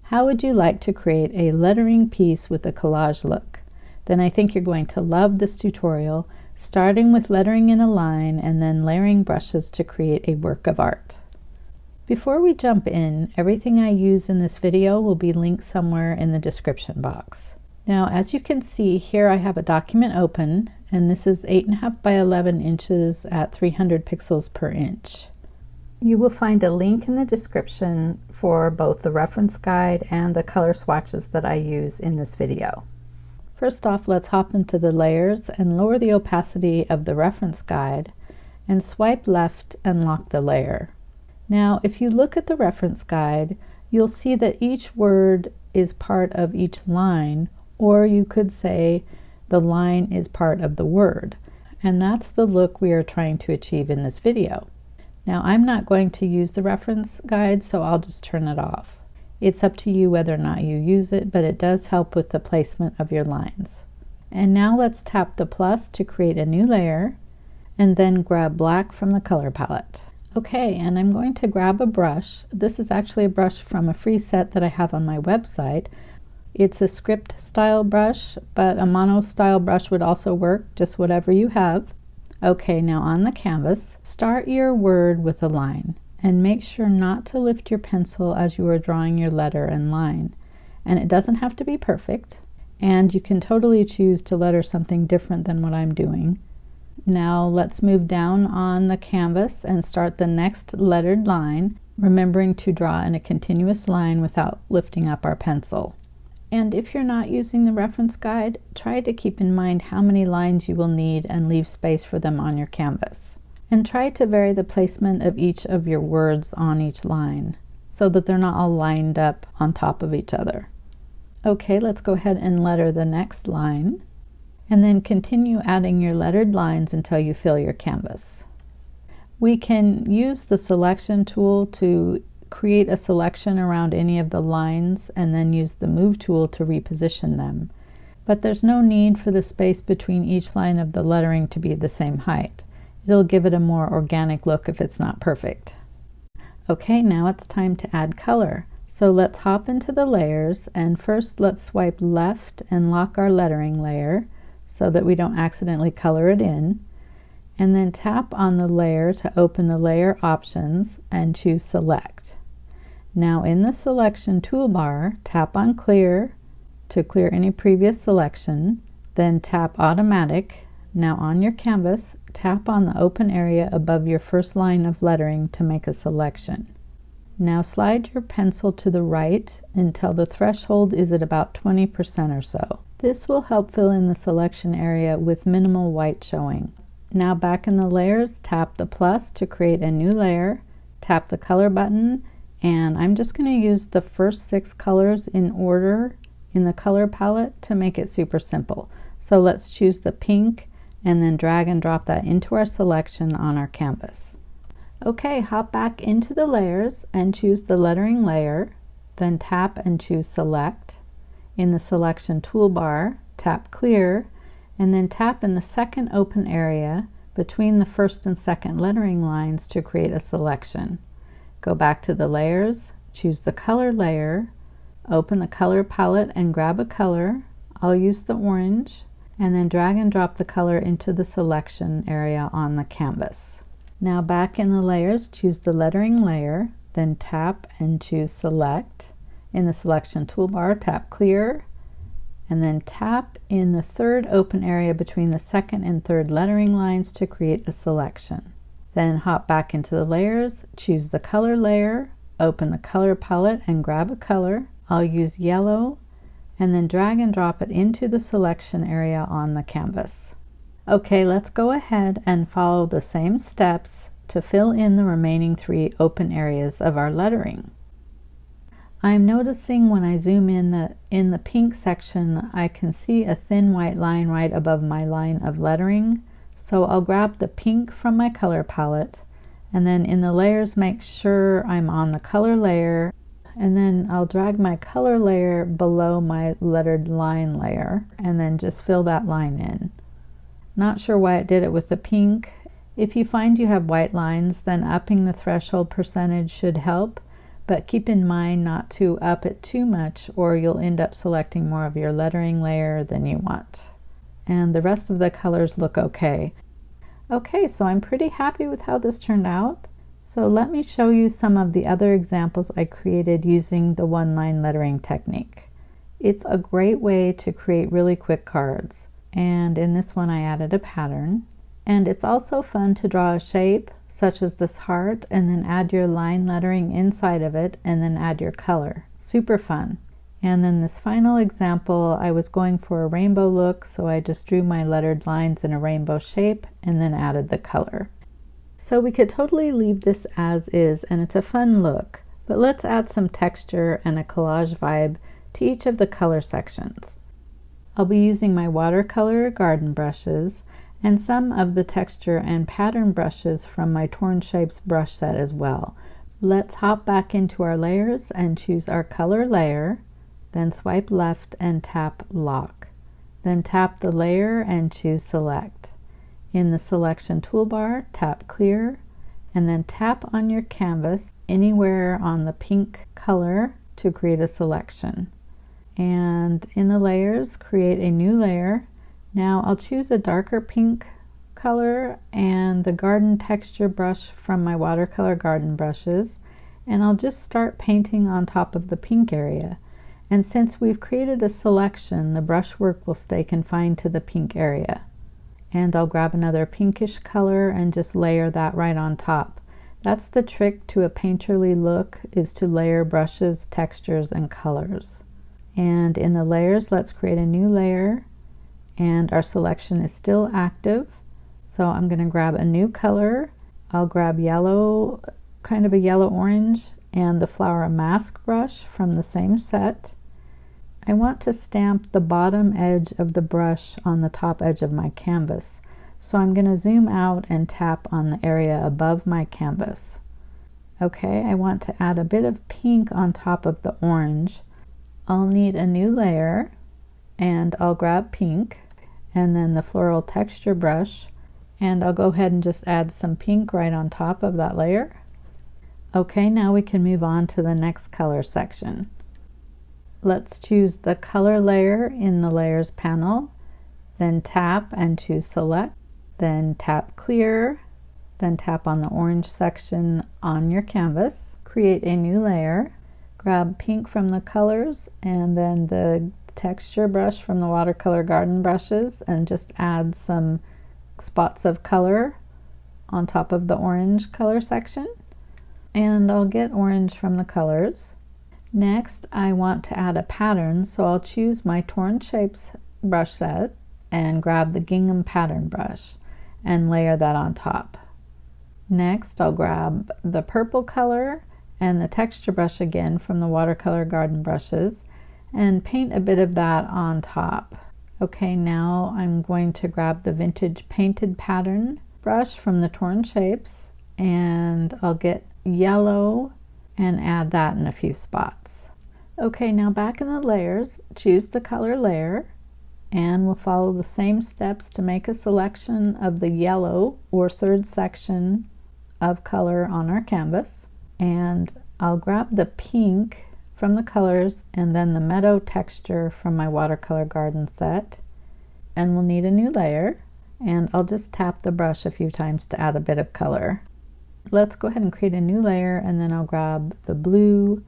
How would you like to create a lettering piece with a collage look? Then I think you're going to love this tutorial, starting with lettering in a line and then layering brushes to create a work of art. Before we jump in, everything I use in this video will be linked somewhere in the description box. Now, as you can see, here I have a document open, and this is 8.5 by 11 inches at 300 pixels per inch. You will find a link in the description for both the reference guide and the color swatches that I use in this video. First off, let's hop into the layers and lower the opacity of the reference guide and swipe left and lock the layer. Now, if you look at the reference guide, you'll see that each word is part of each line, or you could say the line is part of the word. And that's the look we are trying to achieve in this video. Now, I'm not going to use the reference guide, so I'll just turn it off. It's up to you whether or not you use it, but it does help with the placement of your lines. And now let's tap the plus to create a new layer, and then grab black from the color palette. Okay, and I'm going to grab a brush. This is actually a brush from a free set that I have on my website. It's a script style brush, but a mono style brush would also work, just whatever you have. Okay, now on the canvas, start your word with a line and make sure not to lift your pencil as you are drawing your letter and line. And it doesn't have to be perfect, and you can totally choose to letter something different than what I'm doing. Now let's move down on the canvas and start the next lettered line, remembering to draw in a continuous line without lifting up our pencil. And if you're not using the reference guide, try to keep in mind how many lines you will need and leave space for them on your canvas. And try to vary the placement of each of your words on each line so that they're not all lined up on top of each other. Okay, let's go ahead and letter the next line, and then continue adding your lettered lines until you fill your canvas. We can use the selection tool to create a selection around any of the lines and then use the move tool to reposition them. But there's no need for the space between each line of the lettering to be the same height. It'll give it a more organic look if it's not perfect. Okay, now it's time to add color. So let's hop into the layers, and first let's swipe left and lock our lettering layer so that we don't accidentally color it in. And then tap on the layer to open the layer options and choose select. Now in the selection toolbar, tap on clear to clear any previous selection, then tap automatic. Now on your canvas, tap on the open area above your first line of lettering to make a selection. Now slide your pencil to the right until the threshold is at about 20% or so. This will help fill in the selection area with minimal white showing. Now back in the layers, tap the plus to create a new layer, tap the color button, and I'm just going to use the first 6 colors in order in the color palette to make it super simple. So let's choose the pink and then drag and drop that into our selection on our canvas. Okay, hop back into the layers and choose the lettering layer, then tap and choose select. In the selection toolbar, tap clear, and then tap in the second open area between the first and second lettering lines to create a selection. Go back to the layers, choose the color layer, open the color palette and grab a color. I'll use the orange, and then drag and drop the color into the selection area on the canvas. Now back in the layers, choose the lettering layer, then tap and choose select. In the selection toolbar, tap clear, and then tap in the third open area between the second and third lettering lines to create a selection. Then hop back into the layers, choose the color layer, open the color palette and grab a color. I'll use yellow, and then drag and drop it into the selection area on the canvas. Okay, let's go ahead and follow the same steps to fill in the remaining 3 open areas of our lettering. I'm noticing when I zoom in that in the pink section I can see a thin white line right above my line of lettering. So I'll grab the pink from my color palette, and then in the layers make sure I'm on the color layer, and then I'll drag my color layer below my lettered line layer and then just fill that line in. Not sure why it did it with the pink. If you find you have white lines, then upping the threshold percentage should help, but keep in mind not to up it too much or you'll end up selecting more of your lettering layer than you want. And the rest of the colors look okay. Okay, so I'm pretty happy with how this turned out. So let me show you some of the other examples I created using the one-line lettering technique. It's a great way to create really quick cards. And in this one I added a pattern. And it's also fun to draw a shape, such as this heart, and then add your line lettering inside of it, and then add your color. Super fun. And then this final example, I was going for a rainbow look, so I just drew my lettered lines in a rainbow shape, and then added the color. So we could totally leave this as is, and it's a fun look, but let's add some texture and a collage vibe to each of the color sections. I'll be using my watercolor garden brushes, and some of the texture and pattern brushes from my Torn Shapes brush set as well. Let's hop back into our layers and choose our color layer, then swipe left and tap lock. Then tap the layer and choose select. In the selection toolbar, tap clear, and then tap on your canvas anywhere on the pink color to create a selection. And in the layers, create a new layer. Now I'll choose a darker pink color and the garden texture brush from my watercolor garden brushes, and I'll just start painting on top of the pink area. And since we've created a selection, the brushwork will stay confined to the pink area. And I'll grab another pinkish color and just layer that right on top. That's the trick to a painterly look, is to layer brushes, textures, and colors. And in the layers, let's create a new layer. And our selection is still active, so I'm going to grab a new color. I'll grab yellow, kind of a yellow-orange, and the Flower Mask brush from the same set. I want to stamp the bottom edge of the brush on the top edge of my canvas, so I'm going to zoom out and tap on the area above my canvas. Okay, I want to add a bit of pink on top of the orange. I'll need a new layer, and I'll grab pink, and then the floral texture brush, and I'll go ahead and just add some pink right on top of that layer. Okay, now we can move on to the next color section. Let's choose the color layer in the layers panel, then tap and choose select, then tap clear, then tap on the orange section on your canvas, create a new layer, grab pink from the colors and then the texture brush from the watercolor garden brushes, and just add some spots of color on top of the orange color section. And I'll get orange from the colors. Next, I want to add a pattern, so I'll choose my Torn Shapes brush set and grab the gingham pattern brush and layer that on top. Next, I'll grab the purple color and the texture brush again from the watercolor garden brushes and paint a bit of that on top. Okay, now I'm going to grab the vintage painted pattern brush from the Torn Shapes, and I'll get yellow and add that in a few spots. Okay, now back in the layers, choose the color layer, and we'll follow the same steps to make a selection of the yellow or third section of color on our canvas. And I'll grab the pink from the colors and then the meadow texture from my watercolor garden set, and we'll need a new layer, and I'll just tap the brush a few times to add a bit of color. Let's go ahead and create a new layer, and then I'll grab the blue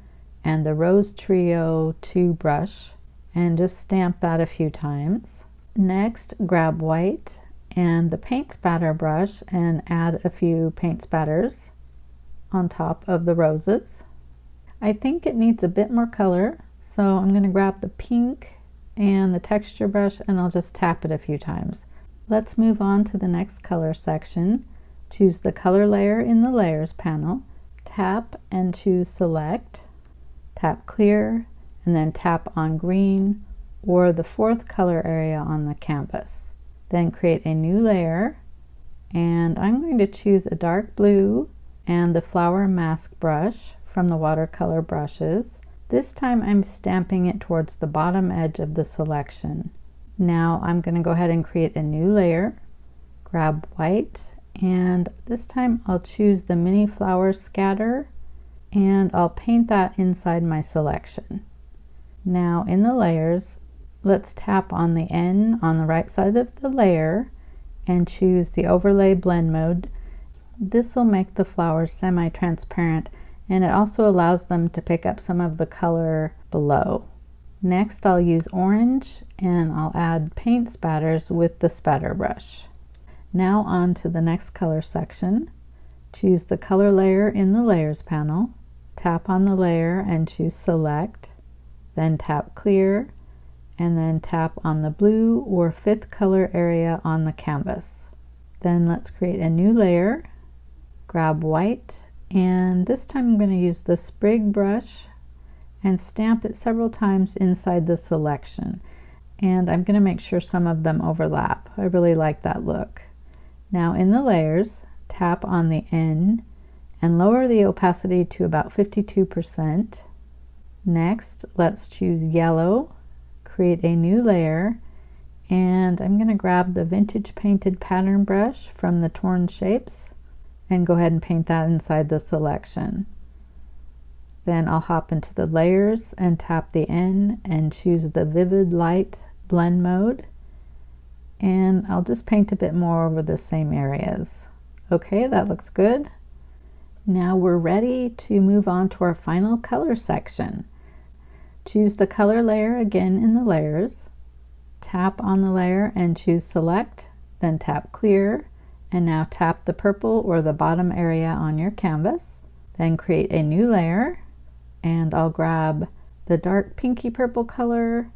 and the Rose Trio 2 brush and just stamp that a few times. Next, grab white and the paint spatter brush and add a few paint spatters on top of the roses. I think it needs a bit more color, so I'm going to grab the pink and the texture brush and I'll just tap it a few times. Let's move on to the next color section. Choose the color layer in the layers panel, tap and choose select, tap clear, and then tap on green or the fourth color area on the canvas. Then create a new layer, and I'm going to choose a dark blue and the Flower Mask brush from the watercolor brushes. This time I'm stamping it towards the bottom edge of the selection. Now I'm going to go ahead and create a new layer, grab white, and this time I'll choose the mini flower scatter and I'll paint that inside my selection. Now in the layers, let's tap on the N on the right side of the layer and choose the overlay blend mode. This will make the flowers semi-transparent, and it also allows them to pick up some of the color below. Next, I'll use orange and I'll add paint spatters with the spatter brush. Now on to the next color section. Choose the color layer in the layers panel, tap on the layer and choose select, then tap clear, and then tap on the blue or fifth color area on the canvas. Then let's create a new layer, grab white, and this time I'm going to use the sprig brush and stamp it several times inside the selection. And I'm going to make sure some of them overlap. I really like that look. Now in the layers, tap on the N and lower the opacity to about 52%. Next, let's choose yellow, create a new layer, and I'm going to grab the vintage painted pattern brush from the Torn Shapes and go ahead and paint that inside the selection. Then I'll hop into the layers and tap the N and choose the vivid light blend mode, and I'll just paint a bit more over the same areas. Okay, that looks good. Now we're ready to move on to our final color section. Choose the color layer again in the layers, tap on the layer and choose select, then tap clear, and now tap the purple or the bottom area on your canvas. Then create a new layer, and I'll grab the dark pinky purple color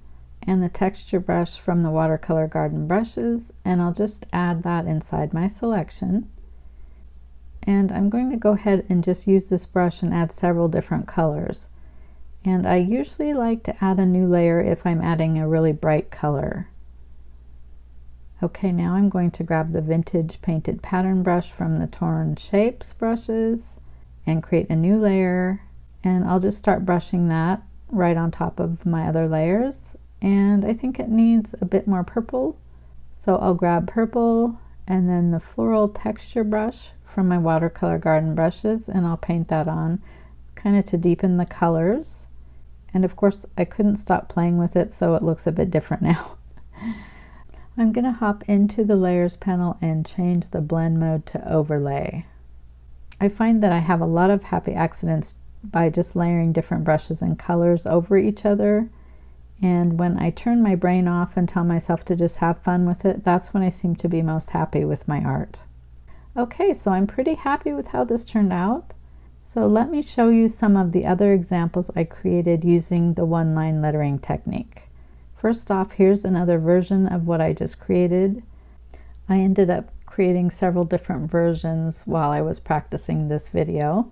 and the texture brush from the Watercolor Garden brushes, and I'll just add that inside my selection. And I'm going to go ahead and just use this brush and add several different colors. And I usually like to add a new layer if I'm adding a really bright color. Okay, now I'm going to grab the vintage painted pattern brush from the Torn Shapes brushes and create a new layer, and I'll just start brushing that right on top of my other layers. And I think it needs a bit more purple, so I'll grab purple and then the floral texture brush from my Watercolor Garden brushes, and I'll paint that on kind of to deepen the colors. And of course I couldn't stop playing with it, so it looks a bit different now. I'm gonna hop into the layers panel and change the blend mode to overlay. I find that I have a lot of happy accidents by just layering different brushes and colors over each other, and when I turn my brain off and tell myself to just have fun with it, that's when I seem to be most happy with my art. Okay, so I'm pretty happy with how this turned out. So let me show you some of the other examples I created using the one-line lettering technique. First off, here's another version of what I just created. I ended up creating several different versions while I was practicing this video.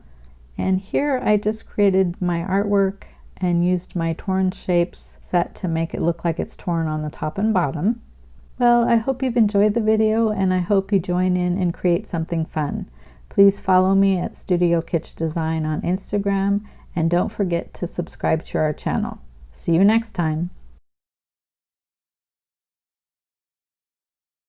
And here I just created my artwork and used my Torn Shapes set to make it look like it's torn on the top and bottom. Well, I hope you've enjoyed the video, and I hope you join in and create something fun. Please follow me at Studio Kitsch Design on Instagram, and don't forget to subscribe to our channel. See you next time.